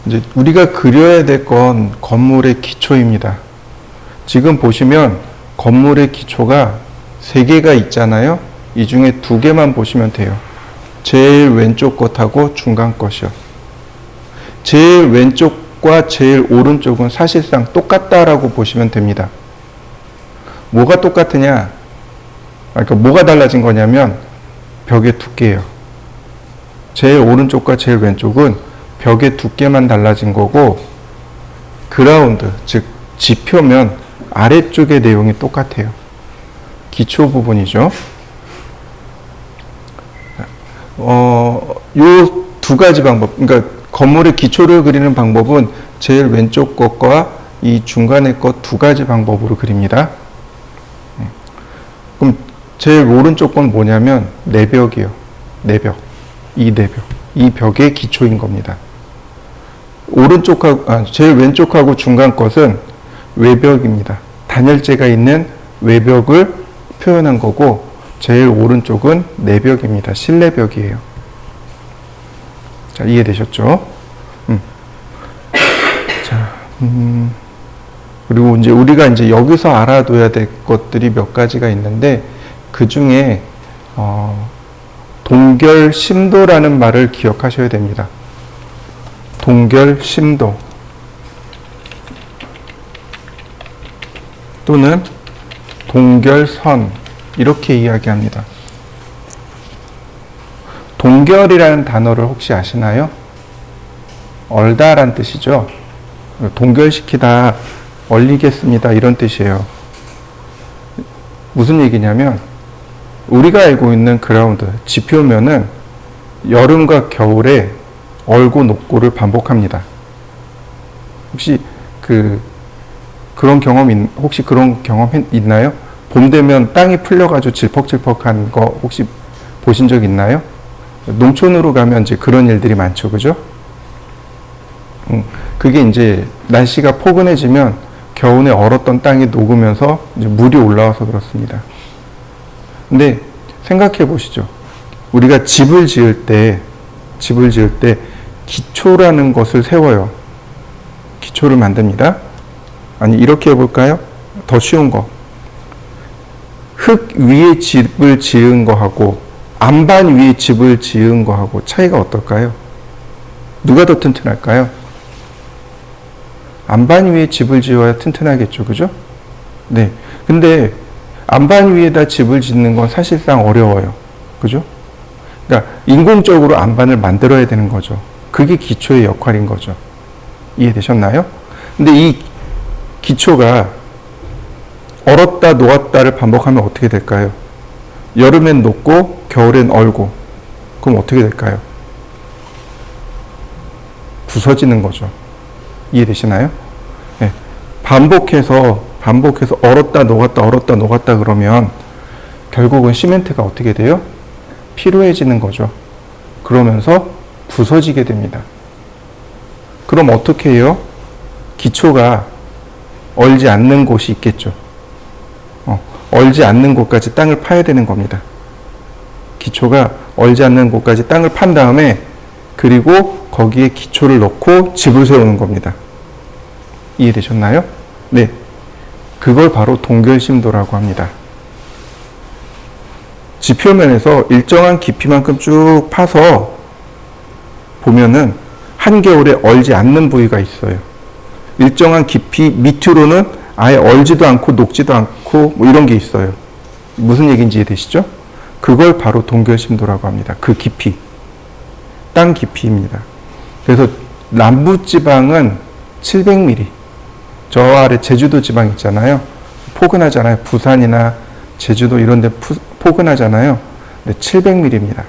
이제 우리가 그려야 될 건 건물의 기초입니다. 지금 보시면 건물의 기초가 3개가 있잖아요. 이 중에 2개만 보시면 돼요. 제일 왼쪽 것하고 중간 것이요. 제일 왼쪽과 제일 오른쪽은 사실상 똑같다라고 보시면 됩니다. 뭐가 똑같으냐? 그러니까 뭐가 달라진 거냐면 벽의 두께예요. 제일 오른쪽과 제일 왼쪽은 벽의 두께만 달라진 거고, 그라운드, 즉 지표면 아래쪽의 내용이 똑같아요. 기초 부분이죠. 요 2가지 방법, 그러니까 건물의 기초를 그리는 방법은 제일 왼쪽 것과 이 중간에 것 2가지 방법으로 그립니다. 그럼 제일 오른쪽 건 뭐냐면 내벽이에요. 내벽. 이 내벽. 이 벽의 기초인 겁니다. 제일 왼쪽하고 중간 것은 외벽입니다. 단열재가 있는 외벽을 표현한 거고, 제일 오른쪽은 내벽입니다. 실내벽이에요. 자, 이해되셨죠? 자, 그리고 이제 우리가 이제 여기서 알아둬야 될 것들이 몇 가지가 있는데, 그 중에, 동결심도라는 말을 기억하셔야 됩니다. 동결심도 또는 동결선, 이렇게 이야기합니다. 동결이라는 단어를 혹시 아시나요? 얼다란 뜻이죠. 동결시키다, 얼리겠습니다, 이런 뜻이에요. 무슨 얘기냐면 우리가 알고 있는 그라운드, 지표면은 여름과 겨울에 얼고 녹고를 반복합니다. 혹시 그런 경험 있나요? 봄 되면 땅이 풀려가지고 질퍽질퍽한 거 혹시 보신 적 있나요? 농촌으로 가면 이제 그런 일들이 많죠, 그죠? 그게 이제 날씨가 포근해지면 겨우내 얼었던 땅이 녹으면서 이제 물이 올라와서 그렇습니다. 근데 생각해 보시죠. 우리가 집을 지을 때 기초라는 것을 세워요. 기초를 만듭니다. 아니, 이렇게 해볼까요? 더 쉬운 거. 흙 위에 집을 지은 거하고 안반 위에 집을 지은 거하고 차이가 어떨까요? 누가 더 튼튼할까요? 안반 위에 집을 지어야 튼튼하겠죠, 그죠? 네. 근데 안반 위에다 집을 짓는 건 사실상 어려워요. 그죠? 그러니까 인공적으로 안반을 만들어야 되는 거죠. 그게 기초의 역할인 거죠. 이해되셨나요? 근데 이 기초가 얼었다 녹았다를 반복하면 어떻게 될까요? 여름엔 녹고 겨울엔 얼고. 그럼 어떻게 될까요? 부서지는 거죠. 이해되시나요? 네. 반복해서 얼었다 녹았다 그러면 결국은 시멘트가 어떻게 돼요? 피로해지는 거죠. 그러면서 부서지게 됩니다. 그럼 어떻게 해요? 기초가 얼지 않는 곳이 있겠죠. 얼지 않는 곳까지 땅을 파야 되는 겁니다. 기초가 얼지 않는 곳까지 땅을 판 다음에, 그리고 거기에 기초를 넣고 집을 세우는 겁니다. 이해되셨나요? 네. 그걸 바로 동결심도라고 합니다. 지표면에서 일정한 깊이만큼 쭉 파서 보면은 한겨울에 얼지 않는 부위가 있어요. 일정한 깊이 밑으로는 아예 얼지도 않고 녹지도 않고 뭐 이런 게 있어요. 무슨 얘기인지 이해되시죠? 그걸 바로 동결심도라고 합니다. 그 깊이. 땅 깊이입니다. 그래서 남부지방은 700mm. 저 아래 제주도 지방 있잖아요. 포근하잖아요. 부산이나 제주도 이런 데 포근하잖아요. 근데 700mm입니다.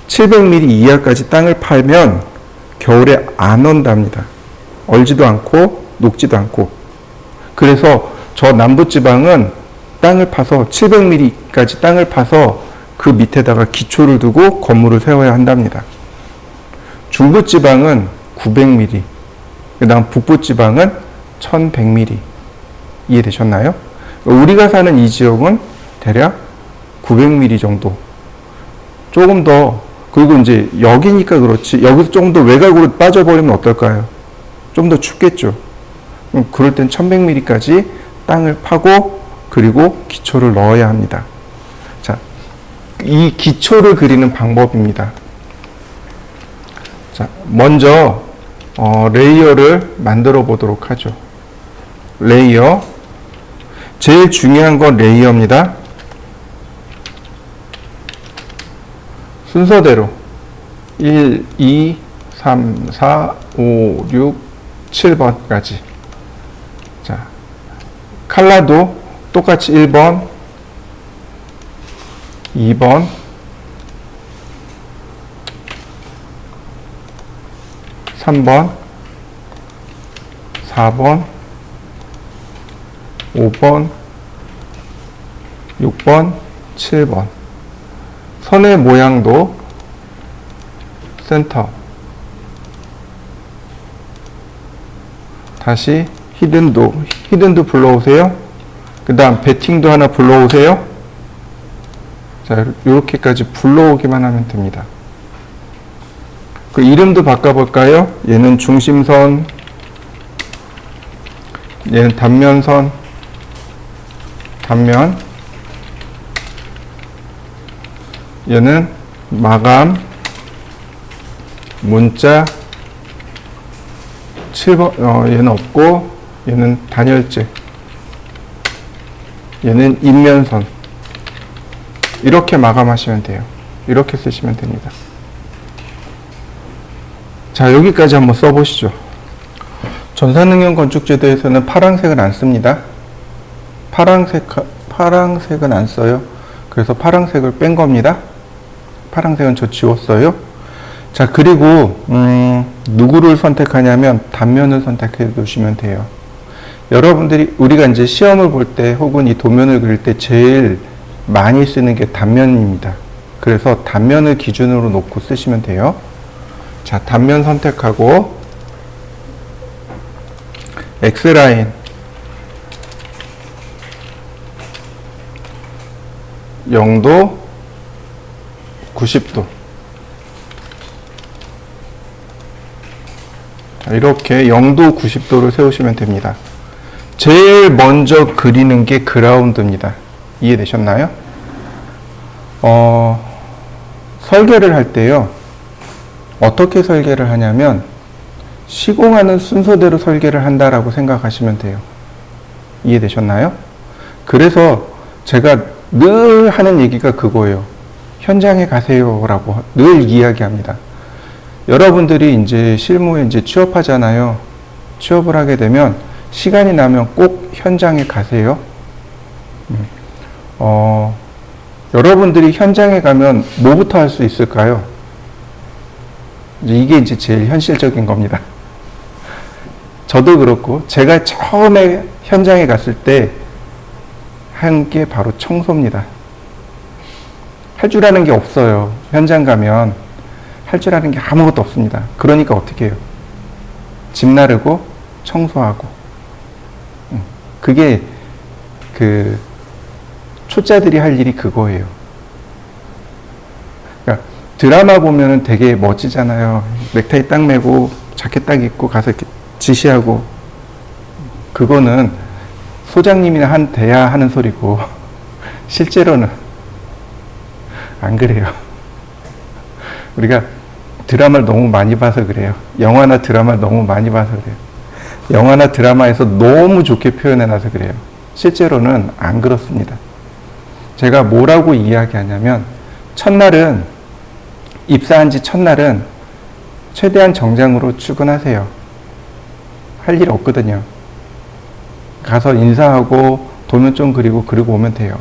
700mm 이하까지 땅을 파면 겨울에 안 온답니다. 얼지도 않고 녹지도 않고. 그래서 저 남부지방은 땅을 파서 700mm까지 땅을 파서 그 밑에다가 기초를 두고 건물을 세워야 한답니다. 중부지방은 900mm, 그 다음 북부지방은 1100mm. 이해되셨나요? 우리가 사는 이 지역은 대략 900mm 정도. 조금 더, 그리고 이제 여기니까 그렇지, 여기서 조금 더 외곽으로 빠져버리면 어떨까요? 좀 더 춥겠죠. 그럴 땐 1100mm까지 땅을 파고 그리고 기초를 넣어야 합니다. 자, 이 기초를 그리는 방법입니다. 자, 먼저 레이어를 만들어 보도록 하죠. 레이어. 제일 중요한 건 레이어입니다. 순서대로 1, 2, 3, 4, 5, 6, 7번까지. 자, 컬러도 똑같이 1번, 2번, 3번, 4번, 5번, 6번, 7번. 선의 모양도 센터. 다시 히든도 불러오세요. 그 다음 배팅도 하나 불러오세요. 자, 이렇게까지 불러오기만 하면 됩니다. 그 이름도 바꿔볼까요? 얘는 중심선, 얘는 단면선, 단면, 얘는 마감, 문자, 7번, 얘는 없고, 얘는 단열재, 얘는 인면선. 이렇게 마감하시면 돼요. 이렇게 쓰시면 됩니다. 자, 여기까지 한번 써보시죠. 전산응용 건축제도에서는 파란색을 안 씁니다. 파란색은 안 써요. 그래서 파란색을 뺀 겁니다. 파란색은 저 지웠어요. 자, 그리고 누구를 선택하냐면 단면을 선택해 두시면 돼요. 여러분들이 우리가 이제 시험을 볼 때 혹은 이 도면을 그릴 때 제일 많이 쓰는 게 단면입니다. 그래서 단면을 기준으로 놓고 쓰시면 돼요. 자, 단면 선택하고 X라인 영도 90도. 이렇게 0도 90도를 세우시면 됩니다. 제일 먼저 그리는 게 그라운드입니다. 이해되셨나요? 설계를 할 때요, 어떻게 설계를 하냐면 시공하는 순서대로 설계를 한다라고 생각하시면 돼요. 이해되셨나요? 그래서 제가 늘 하는 얘기가 그거예요. 현장에 가세요 라고 늘 이야기합니다. 여러분들이 이제 실무에 이제 취업하잖아요. 취업을 하게 되면 시간이 나면 꼭 현장에 가세요. 여러분들이 현장에 가면 뭐부터 할 수 있을까요? 이게 이제 제일 현실적인 겁니다. 저도 그렇고 제가 처음에 현장에 갔을 때 한 게 바로 청소입니다. 할 줄 아는 게 없어요. 현장 가면 할 줄 아는 게 아무것도 없습니다. 그러니까 어떻게 해요? 집 나르고 청소하고. 그게 그 초짜들이 할 일이 그거예요. 그러니까 드라마 보면은 되게 멋지잖아요. 넥타이 딱 매고 자켓 딱 입고 가서 이렇게 지시하고. 그거는 소장님이나 돼야 하는 소리고 실제로는 안 그래요. 우리가 드라마를 너무 많이 봐서 그래요. 영화나 드라마를 너무 많이 봐서 그래요. 영화나 드라마에서 너무 좋게 표현해놔서 그래요. 실제로는 안 그렇습니다. 제가 뭐라고 이야기하냐면 첫날은, 입사한 지 첫날은 최대한 정장으로 출근하세요. 할 일 없거든요. 가서 인사하고 도면 좀 그리고 오면 돼요.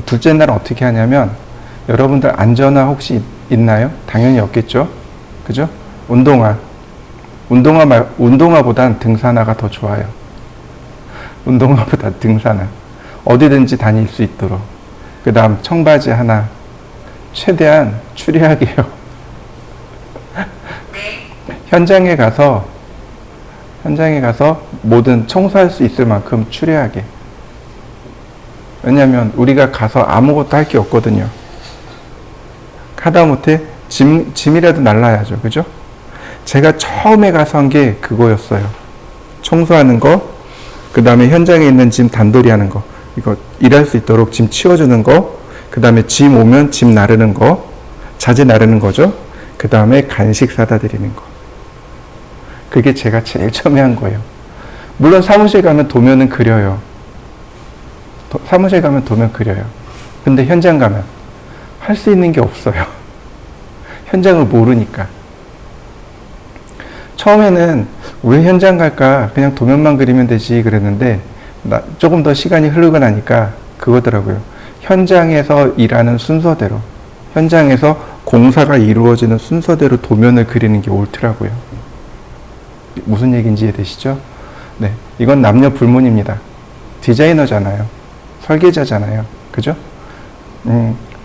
둘째 날은 어떻게 하냐면, 여러분들 안전화 혹시 있나요? 당연히 없겠죠? 그죠? 운동화보단 등산화가 더 좋아요. 운동화보다 등산화. 어디든지 다닐 수 있도록. 그 다음 청바지 하나. 최대한 추리하게요. 현장에 가서 뭐든 청소할 수 있을 만큼 추리하게. 왜냐면 우리가 가서 아무것도 할 게 없거든요. 하다못해 짐이라도 날라야죠. 그죠? 제가 처음에 가서 한 게 그거였어요. 청소하는 거, 그 다음에 현장에 있는 짐 단돌이 하는 거, 이거 일할 수 있도록 짐 치워주는 거, 그 다음에 짐 오면 짐 나르는 거, 자재 나르는 거죠. 그 다음에 간식 사다 드리는 거. 그게 제가 제일 처음에 한 거예요. 물론 사무실 가면 도면은 그려요. 사무실 가면 도면 그려요. 근데 현장 가면 할 수 있는 게 없어요. 현장을 모르니까. 처음에는 왜 현장 갈까? 그냥 도면만 그리면 되지 그랬는데 조금 더 시간이 흐르고 나니까 그거더라고요. 현장에서 일하는 순서대로, 현장에서 공사가 이루어지는 순서대로 도면을 그리는 게 옳더라고요. 무슨 얘기인지 이해되시죠? 네, 이건 남녀 불문입니다. 디자이너잖아요. 설계자잖아요. 그죠?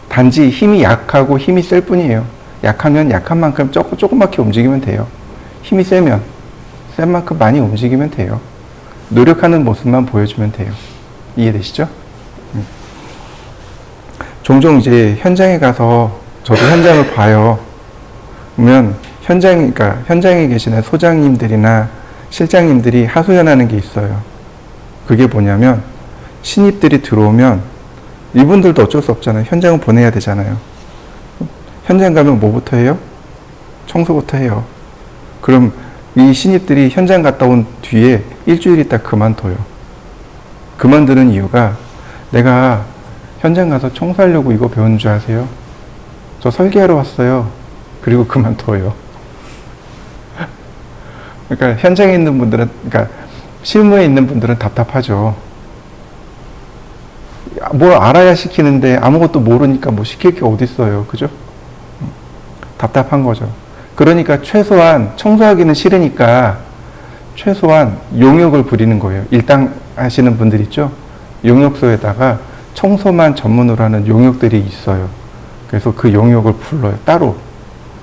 단지 힘이 약하고 힘이 셀 뿐이에요. 약하면 약한 만큼 조그맣게 움직이면 돼요. 힘이 세면 센 만큼 많이 움직이면 돼요. 노력하는 모습만 보여주면 돼요. 이해되시죠? 종종 이제 현장에 가서 저도 현장을 봐요. 그러면 그러니까 현장에 계시는 소장님들이나 실장님들이 하소연하는 게 있어요. 그게 뭐냐면 신입들이 들어오면 이분들도 어쩔 수 없잖아요. 현장을 보내야 되잖아요. 현장 가면 뭐부터 해요? 청소부터 해요. 그럼 이 신입들이 현장 갔다 온 뒤에 일주일 있다 그만둬요. 그만두는 이유가 내가 현장 가서 청소하려고 이거 배운 줄 아세요? 저 설계하러 왔어요. 그리고 그만둬요. 그러니까 현장에 있는 분들은, 그러니까 실무에 있는 분들은 답답하죠. 뭘 알아야 시키는데 아무것도 모르니까 뭐 시킬 게 어딨어요. 그죠? 답답한 거죠. 그러니까 최소한 청소하기는 싫으니까 최소한 용역을 부리는 거예요. 일당 하시는 분들 있죠? 용역소에다가 청소만 전문으로 하는 용역들이 있어요. 그래서 그 용역을 불러요. 따로.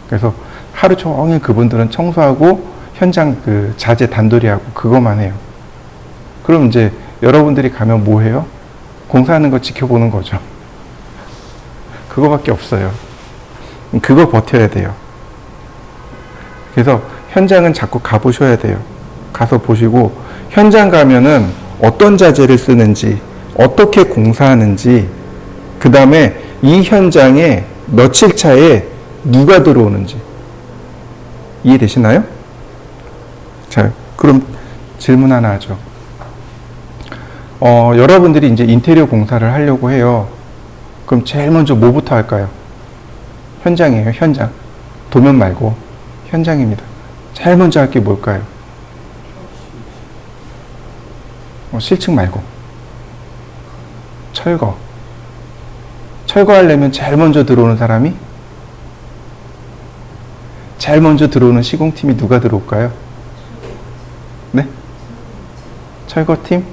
그래서 하루 종일 그분들은 청소하고 현장 그 자재 단돌이하고 그것만 해요. 그럼 이제 여러분들이 가면 뭐 해요? 공사하는 거 지켜보는 거죠. 그거밖에 없어요. 그거 버텨야 돼요. 그래서 현장은 자꾸 가보셔야 돼요. 가서 보시고 현장 가면은 어떤 자재를 쓰는지, 어떻게 공사하는지, 그 다음에 이 현장에 며칠 차에 누가 들어오는지 이해되시나요? 자, 그럼 질문 하나 하죠. 여러분들이 이제 인테리어 공사를 하려고 해요. 그럼 제일 먼저 뭐부터 할까요? 현장이에요, 현장. 도면 말고 현장입니다. 제일 먼저 할 게 뭘까요? 실측 말고 철거. 철거하려면 제일 먼저 들어오는 사람이? 제일 먼저 들어오는 시공팀이 누가 들어올까요? 네? 철거팀?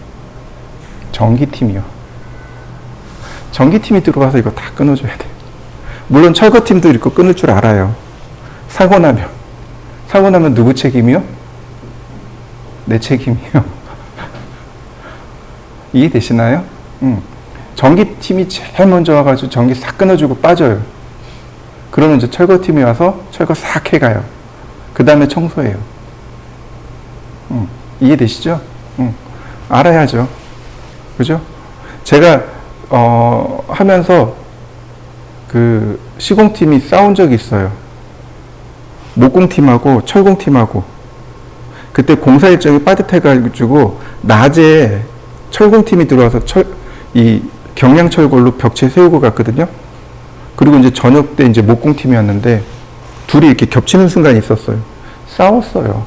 전기팀이요. 전기팀이 들어와서 이거 다 끊어줘야 돼요. 물론 철거팀도 이렇게 끊을 줄 알아요. 사고 나면 누구 책임이요? 내 책임이요. 이해되시나요? 전기팀이 제일 먼저 와가지고 전기 싹 끊어주고 빠져요. 그러면 이제 철거팀이 와서 철거 싹 해가요. 그 다음에 청소해요. 이해되시죠? 알아야죠. 그죠? 제가 하면서 그 시공팀이 싸운 적이 있어요. 목공팀하고 철공팀하고. 그때 공사 일정이 빠듯해가지고 낮에 철공팀이 들어와서 이 경량철골로 벽체 세우고 갔거든요. 그리고 이제 저녁 때 이제 목공팀이었는데 둘이 이렇게 겹치는 순간이 있었어요. 싸웠어요.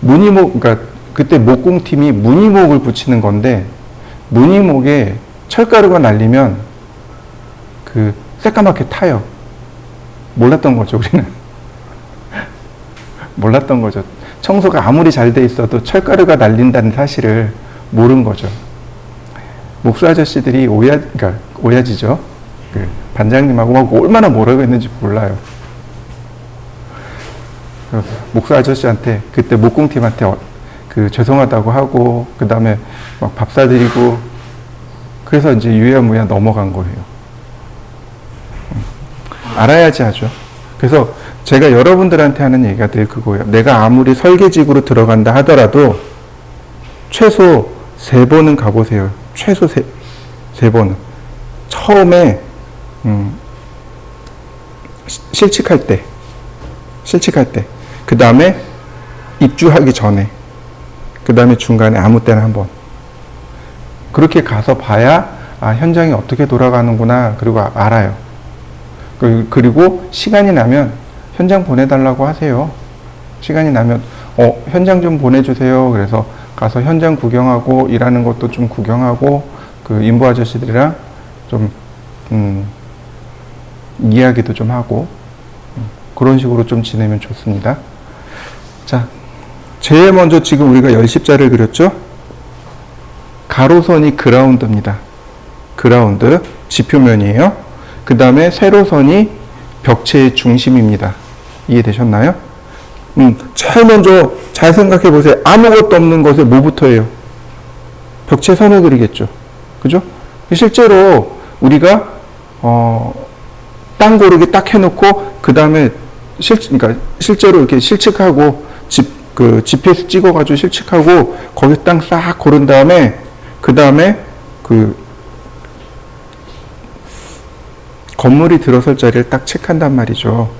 그러니까 그때 목공팀이 무늬목을 붙이는 건데 무늬목에 철가루가 날리면 그 새까맣게 타요. 몰랐던 거죠, 우리는. 몰랐던 거죠. 청소가 아무리 잘 돼 있어도 철가루가 날린다는 사실을 모른 거죠. 목수 아저씨들이 그러니까 오야지죠. 그 반장님하고 막 얼마나 뭐라고 했는지 몰라요. 목수 아저씨한테 그때 목공팀한테 그 죄송하다고 하고 그 다음에 막 밥 사드리고 그래서 이제 유야무야 넘어간 거예요. 알아야지 하죠. 그래서 제가 여러분들한테 하는 얘기가 늘 그거예요. 내가 아무리 설계직으로 들어간다 하더라도 최소 3번은 가보세요. 최소 3번은. 처음에 실직할 때, 그 다음에 입주하기 전에, 그 다음에 중간에 아무 때나 한 번. 그렇게 가서 봐야 현장이 어떻게 돌아가는구나, 그리고 알아요. 그리고 시간이 나면 현장 보내달라고 하세요. 시간이 나면 현장 좀 보내주세요. 그래서 가서 현장 구경하고 일하는 것도 좀 구경하고 그 인부 아저씨들이랑 좀 이야기도 좀 하고 그런 식으로 좀 지내면 좋습니다. 자, 제일 먼저 지금 우리가 열십자를 그렸죠? 가로선이 그라운드입니다. 그라운드, 지표면이에요. 그 다음에 세로선이 벽체의 중심입니다. 이해되셨나요? 제일 먼저 잘 생각해 보세요. 아무것도 없는 것에 뭐부터 해요? 벽체 선을 그리겠죠. 그죠? 실제로 우리가 땅 고르기 딱 해놓고 그 다음에 그러니까 실제로 이렇게 실측하고 GPS 찍어가지고 실측하고 거기 땅 싹 고른 다음에 그 다음에 그 건물이 들어설 자리를 딱 체크한단 말이죠.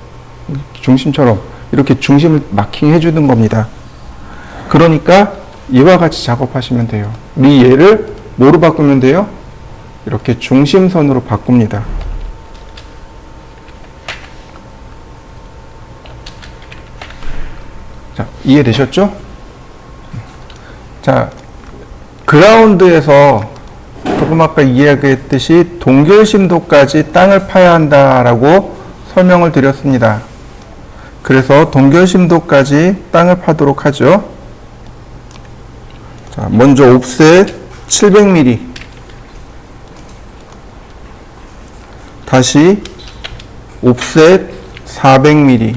중심처럼 이렇게 중심을 마킹해 주는 겁니다. 그러니까 이와 같이 작업하시면 돼요. 이 얘를 뭐로 바꾸면 돼요? 이렇게 중심선으로 바꿉니다. 자, 이해되셨죠? 자, 그라운드에서 조금 아까 이야기했듯이 동결심도까지 땅을 파야 한다라고 설명을 드렸습니다. 그래서 동결심도까지 땅을 파도록 하죠. 자, 먼저 옵셋 700mm, 다시 옵셋 400mm,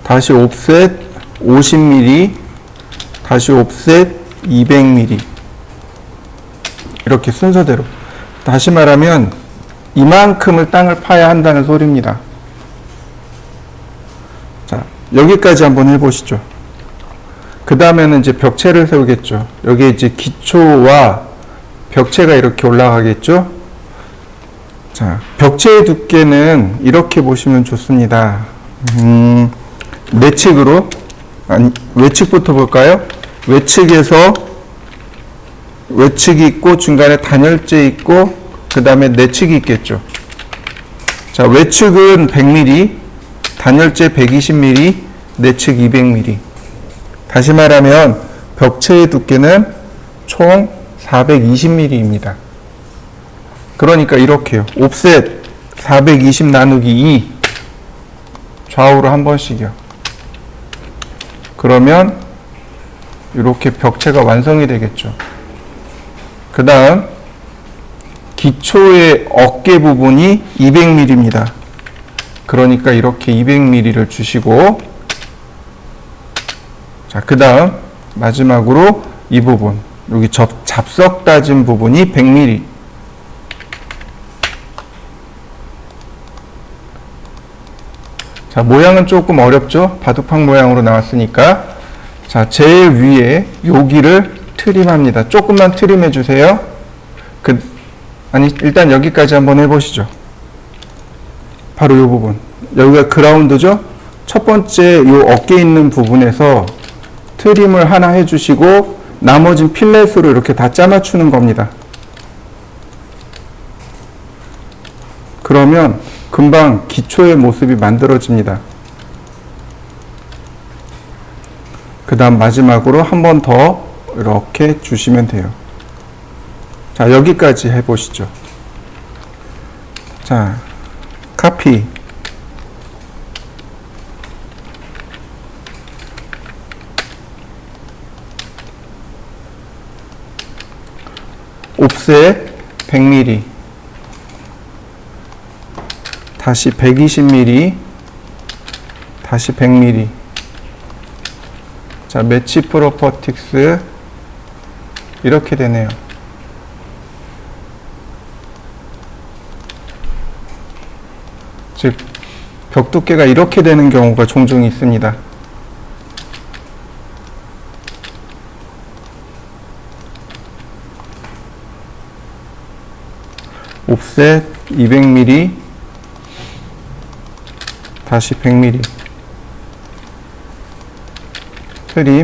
다시 옵셋 50mm, 다시 옵셋 200mm. 이렇게 순서대로. 다시 말하면 이만큼을 땅을 파야 한다는 소리입니다. 자, 여기까지 한번 해보시죠. 그 다음에는 이제 벽체를 세우겠죠. 여기 이제 기초와 벽체가 이렇게 올라가겠죠. 자, 벽체의 두께는 이렇게 보시면 좋습니다. 내측으로, 아니, 외측부터 볼까요? 외측이 있고 중간에 단열재 있고 그 다음에 내측이 있겠죠. 자, 외측은 100mm, 단열재 120mm, 내측 200mm. 다시 말하면 벽체의 두께는 총 420mm입니다. 그러니까 이렇게요. 옵셋 420 나누기 2 좌우로 한 번씩이요. 그러면 이렇게 벽체가 완성이 되겠죠. 그 다음 기초의 어깨 부분이 200mm입니다. 그러니까 이렇게 200mm를 주시고, 자, 그 다음 마지막으로 이 부분, 여기 잡석 따진 부분이 100mm. 자, 모양은 조금 어렵죠? 바둑판 모양으로 나왔으니까. 자, 제일 위에 여기를 트림합니다. 조금만 트림해 주세요. 일단 여기까지 한번 해보시죠. 바로 이 부분. 여기가 그라운드죠? 첫 번째 이 어깨 있는 부분에서 트림을 하나 해주시고, 나머진 필렛으로 이렇게 다 짜맞추는 겁니다. 그러면 금방 기초의 모습이 만들어집니다. 그 다음 마지막으로 한 번 더 이렇게 주시면 돼요. 자, 여기까지 해보시죠. 자, 카피. 옵셋 100mm, 다시 120mm, 다시 100mm. 자, 매치 프로퍼틱스 이렇게 되네요. 즉 벽 두께가 이렇게 되는 경우가 종종 있습니다. 옵셋 200mm 다시 100mm 트림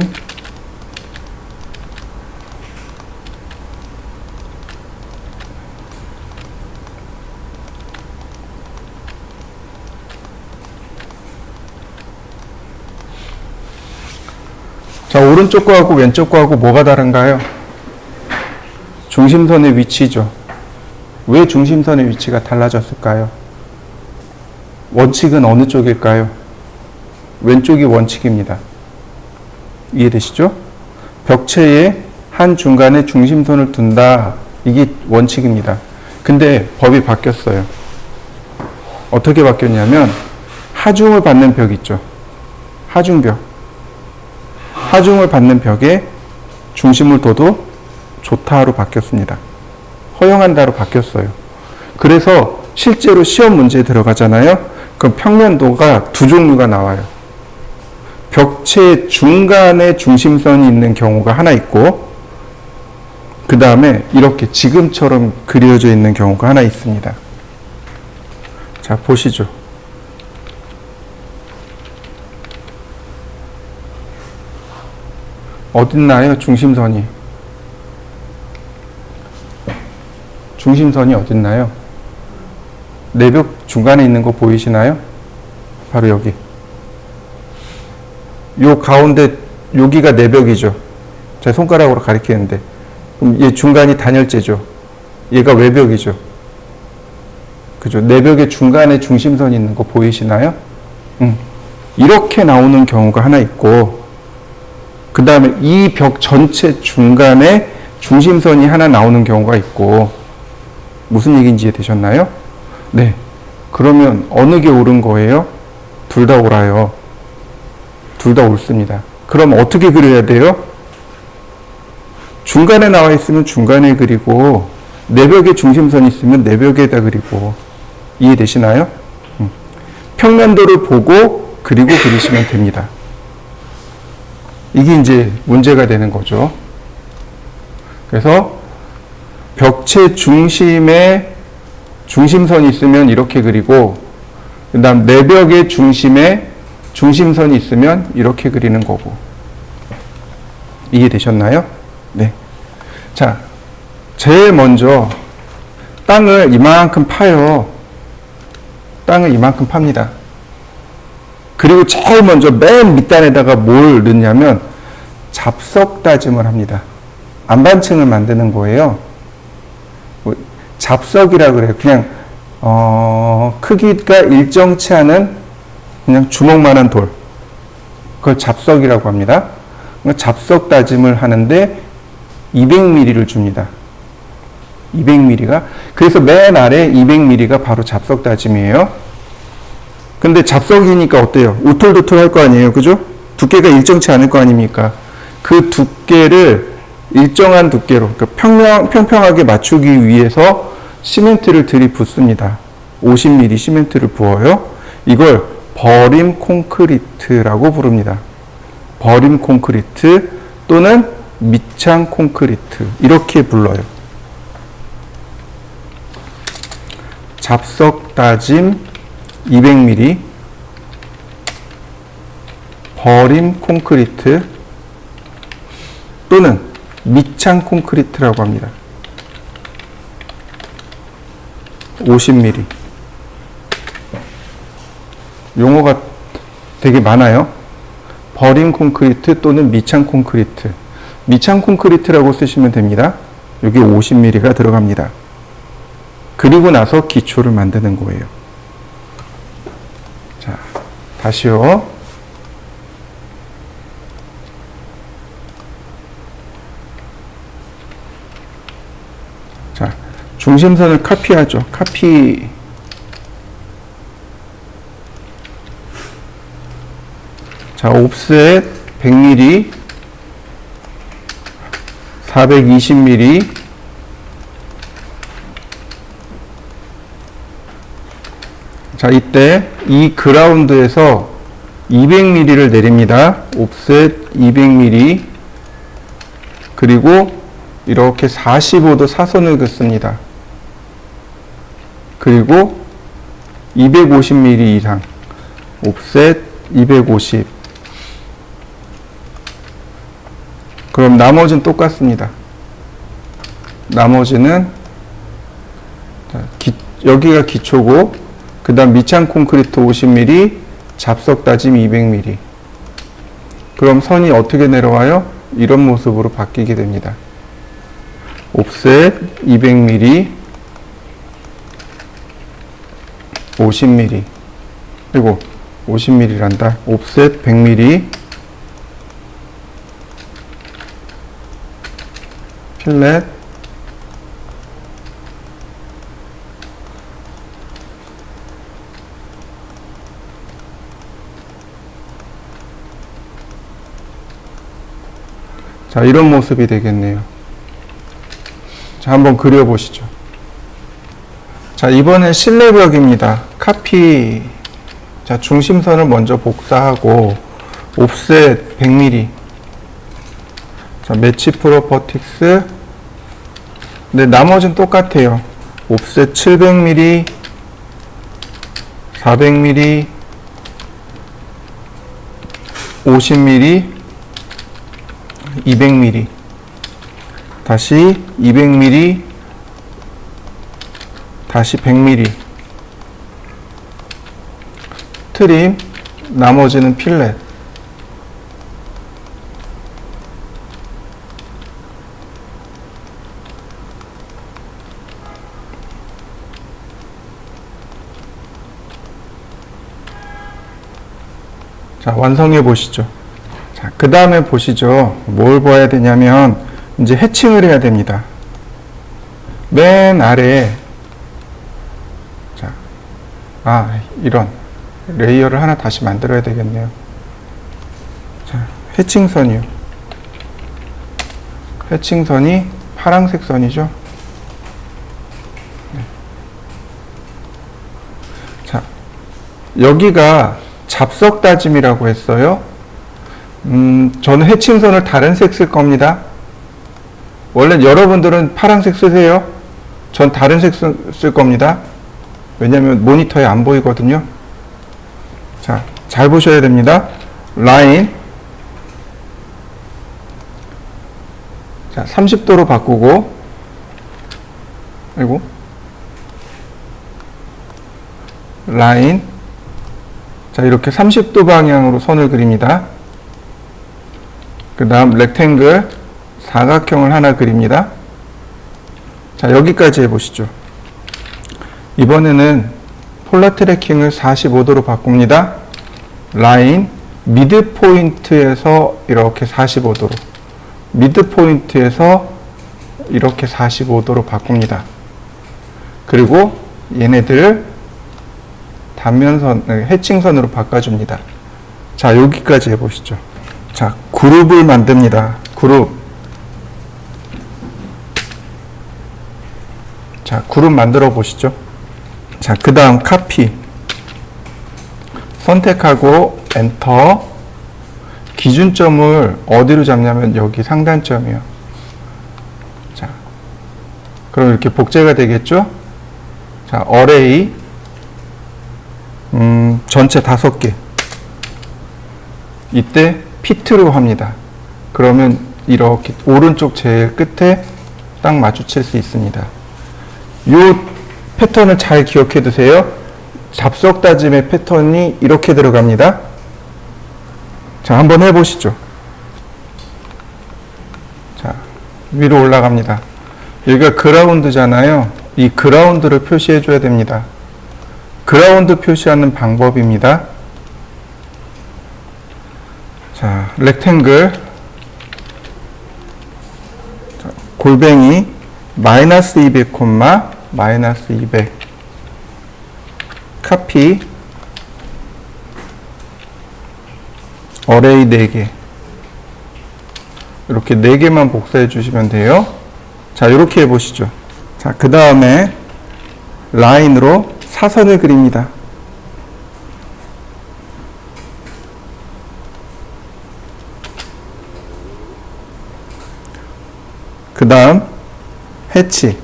자, 오른쪽 거하고 왼쪽 거하고 뭐가 다른가요? 중심선의 위치죠. 왜 중심선의 위치가 달라졌을까요? 원칙은 어느 쪽일까요? 왼쪽이 원칙입니다. 이해되시죠? 벽체의 한 중간에 중심선을 둔다. 이게 원칙입니다. 근데 법이 바뀌었어요. 어떻게 바뀌었냐면 하중을 받는 벽 있죠. 하중벽. 하중을 받는 벽에 중심을 둬도 좋다로 바뀌었습니다. 허용한다로 바뀌었어요. 그래서 실제로 시험 문제에 들어가잖아요. 그럼 평면도가 두 종류가 나와요. 벽체 중간에 중심선이 있는 경우가 하나 있고, 그 다음에 이렇게 지금처럼 그려져 있는 경우가 하나 있습니다. 자, 보시죠. 어딨나요? 중심선이. 중심선이 어딨나요? 내벽 중간에 있는 거 보이시나요? 바로 여기. 요 가운데 여기가 내벽이죠. 제 손가락으로 가리키는데. 그럼 얘 중간이 단열재죠. 얘가 외벽이죠. 그죠? 내벽의 중간에 중심선이 있는 거 보이시나요? 이렇게 나오는 경우가 하나 있고, 그 다음에 이 벽 전체 중간에 중심선이 하나 나오는 경우가 있고, 무슨 얘기인지 이해되셨나요? 네. 그러면 어느 게 옳은 거예요? 둘 다 옳아요. 둘 다 옳습니다. 그럼 어떻게 그려야 돼요? 중간에 나와 있으면 중간에 그리고, 내벽에 중심선이 있으면 내벽에다 그리고. 이해되시나요? 평면도를 보고 그리고 그리시면 됩니다. 이게 이제 문제가 되는 거죠. 그래서 벽체 중심에 중심선이 있으면 이렇게 그리고, 그 다음 내벽의 중심에 중심선이 있으면 이렇게 그리는 거고. 이해되셨나요? 네. 자, 제일 먼저 땅을 이만큼 파요. 땅을 이만큼 팝니다. 그리고 제일 먼저 맨 밑단에다가 뭘 넣냐면 잡석 다짐을 합니다. 안반층을 만드는 거예요. 잡석이라 그래요. 그냥 크기가 일정치 않은 그냥 주먹만한 돌. 그걸 잡석이라고 합니다. 잡석 다짐을 하는데 200mm를 줍니다. 200mm가. 그래서 맨 아래 200mm가 바로 잡석 다짐이에요. 근데 잡석이니까 어때요? 우툴두툴 할 거 아니에요. 그죠? 두께가 일정치 않을 거 아닙니까? 그 두께를 일정한 두께로, 그러니까 평평하게 맞추기 위해서 시멘트를 들이붓습니다. 50mm 시멘트를 부어요. 이걸 버림 콘크리트라고 부릅니다. 버림 콘크리트 또는 밑창 콘크리트 이렇게 불러요. 잡석 다짐 200mm 버림 콘크리트 또는 밑창 콘크리트라고 합니다. 50mm. 용어가 되게 많아요. 버림 콘크리트 또는 밑창 콘크리트. 밑창 콘크리트라고 쓰시면 됩니다. 여기 50mm가 들어갑니다. 그리고 나서 기초를 만드는 거예요. 자, 다시요. 자, 중심선을 카피하죠. 카피. 자, 옵셋 100mm, 420mm, 자, 자, 이때 이 그라운드에서 200mm를 내립니다. 옵셋 200mm. 그리고 이렇게 45도 사선을 긋습니다. 그리고 250mm 이상. 옵셋 250. 그럼 나머지는 똑같습니다. 나머지는 여기가 기초고 그 다음 밑창 콘크리트 50mm, 잡석 다짐 200mm. 그럼 선이 어떻게 내려와요? 이런 모습으로 바뀌게 됩니다. 옵셋 200mm, 50mm, 그리고 50mm란다. 옵셋 100mm, 필렛, 자, 이런 모습이 되겠네요. 자, 한번 그려보시죠. 자, 이번엔 실내벽입니다. 카피. 자, 중심선을 먼저 복사하고, 옵셋 100mm. 자, 매치 프로퍼틱스. 네, 나머지는 똑같아요. 옵셋 700mm, 400mm, 50mm, 200mm, 다시 200mm, 다시 100mm, 트림, 나머지는 필렛. 자, 완성해 보시죠. 자, 그 다음에 보시죠. 뭘 봐야 되냐면, 이제 해칭을 해야 됩니다. 맨 아래에, 자, 이런 레이어를 하나 다시 만들어야 되겠네요. 자, 해칭선이요. 해칭선이 파란색 선이죠. 네. 자, 여기가 잡석 다짐이라고 했어요. 저는 해칭선을 다른 색 쓸 겁니다. 원래 여러분들은 파란색 쓰세요. 전 다른 색 쓸 겁니다. 왜냐면 모니터에 안 보이거든요. 자, 잘 보셔야 됩니다. 라인. 자, 30도로 바꾸고, 그리고 라인. 자, 이렇게 30도 방향으로 선을 그립니다. 그 다음 렉탱글 사각형을 하나 그립니다. 자, 여기까지 해보시죠. 이번에는 폴라 트래킹을 45도로 바꿉니다. 라인 미드 포인트에서 이렇게 45도로, 미드 포인트에서 이렇게 45도로 바꿉니다. 그리고 얘네들을 단면선, 해칭선으로 바꿔줍니다. 자, 여기까지 해보시죠. 자, 그룹을 만듭니다. 그룹. 자, 그룹 만들어 보시죠. 자, 그 다음 카피. 선택하고 엔터. 기준점을 어디로 잡냐면 여기 상단점이요. 자, 그럼 이렇게 복제가 되겠죠? 자, 어레이. 전체 5개. 이때 피트로 합니다. 그러면 이렇게 오른쪽 제일 끝에 딱 마주칠 수 있습니다. 이 패턴을 잘 기억해 두세요. 잡석 다짐의 패턴이 이렇게 들어갑니다. 자, 한번 해보시죠. 자, 위로 올라갑니다. 여기가 그라운드잖아요. 이 그라운드를 표시해 줘야 됩니다. 그라운드 표시하는 방법입니다. 자, 렉탱글. 자, 골뱅이 마이너스 200, 마이너스 200. 카피. 어레이 4개. 이렇게 4개만 복사해 주시면 돼요. 자, 이렇게 해보시죠. 자, 그 다음에 라인으로 사선을 그립니다. 그 다음 해치.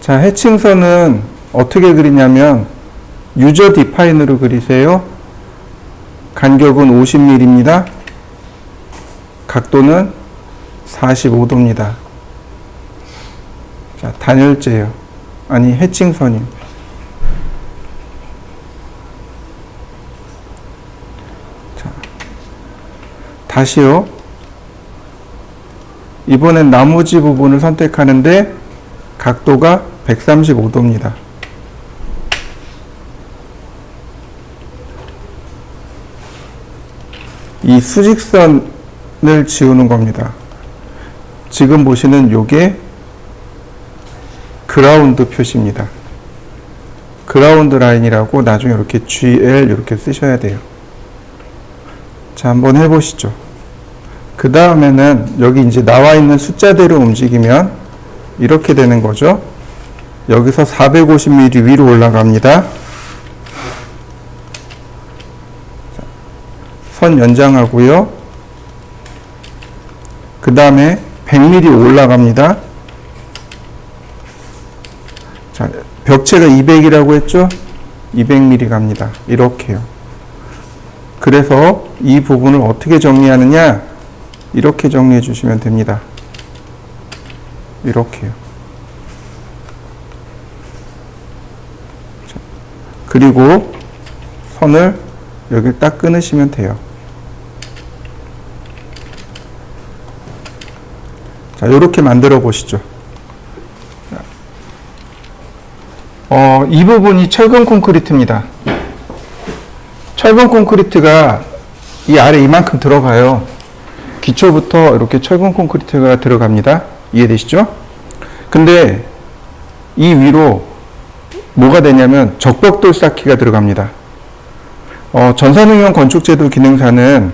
자, 해칭선은 어떻게 그리냐면 유저 디파인으로 그리세요. 간격은 50mm입니다. 각도는 45도입니다. 자, 단열재예요. 아니, 해칭선이요. 자, 다시요. 이번엔 나머지 부분을 선택하는데 각도가 135도입니다. 이 수직선을 지우는 겁니다. 지금 보시는 요게 그라운드 표시입니다. 그라운드 라인이라고 나중에 이렇게 GL 이렇게 쓰셔야 돼요. 자, 한번 해보시죠. 그 다음에는 여기 이제 나와 있는 숫자대로 움직이면 이렇게 되는 거죠. 여기서 450mm 위로 올라갑니다. 선 연장하고요. 그 다음에 100mm 올라갑니다. 자, 벽체가 200이라고 했죠? 200mm 갑니다. 이렇게요. 그래서 이 부분을 어떻게 정리하느냐? 이렇게 정리해 주시면 됩니다. 이렇게요. 자, 그리고 선을 여기 딱 끊으시면 돼요. 자, 이렇게 만들어 보시죠. 이 부분이 철근 콘크리트입니다. 철근 콘크리트가 이 아래 이만큼 들어가요. 기초부터 이렇게 철근 콘크리트가 들어갑니다. 이해되시죠? 근데 이 위로 뭐가 되냐면 적벽돌 쌓기가 들어갑니다. 전산응용 건축제도 기능사는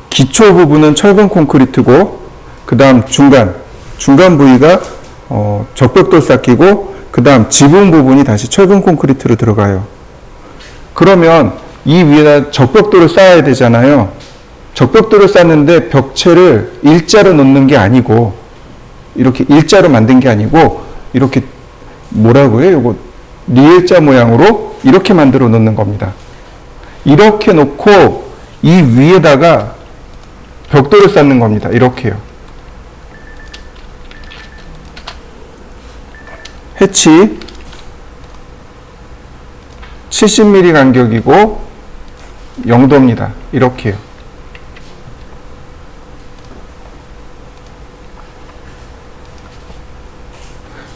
기초 부분은 철근 콘크리트고 그 다음 중간 부위가 적벽돌 쌓기고 그 다음 지붕 부분이 다시 철근 콘크리트로 들어가요. 그러면 이 위에다 적벽돌을 쌓아야 되잖아요. 적벽돌을 쌓는데 벽체를 일자로 놓는 게 아니고 이렇게 일자로 만든 게 아니고 이렇게 뭐라고 해요? 이거 리일자 모양으로 이렇게 만들어 놓는 겁니다. 이렇게 놓고 이 위에다가 벽돌을 쌓는 겁니다. 이렇게요. 해치 70mm 간격이고 0도입니다. 이렇게요.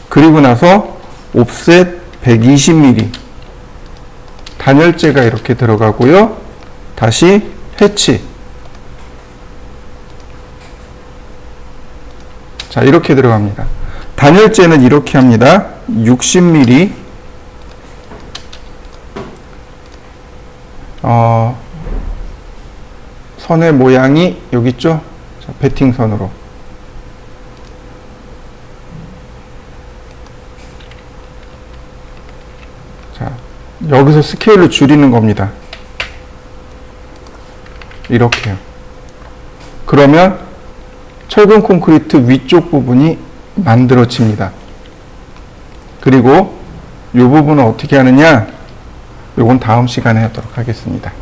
그리고 나서 옵셋 120mm 단열재가 이렇게 들어가고요. 다시 해치. 자, 이렇게 들어갑니다. 단열재는 이렇게 합니다. 60mm 선의 모양이 여기 있죠? 자, 베팅선으로. 자, 여기서 스케일을 줄이는 겁니다. 이렇게요. 그러면 철근 콘크리트 위쪽 부분이 만들어집니다. 그리고 이 부분은 어떻게 하느냐? 이건 다음 시간에 하도록 하겠습니다.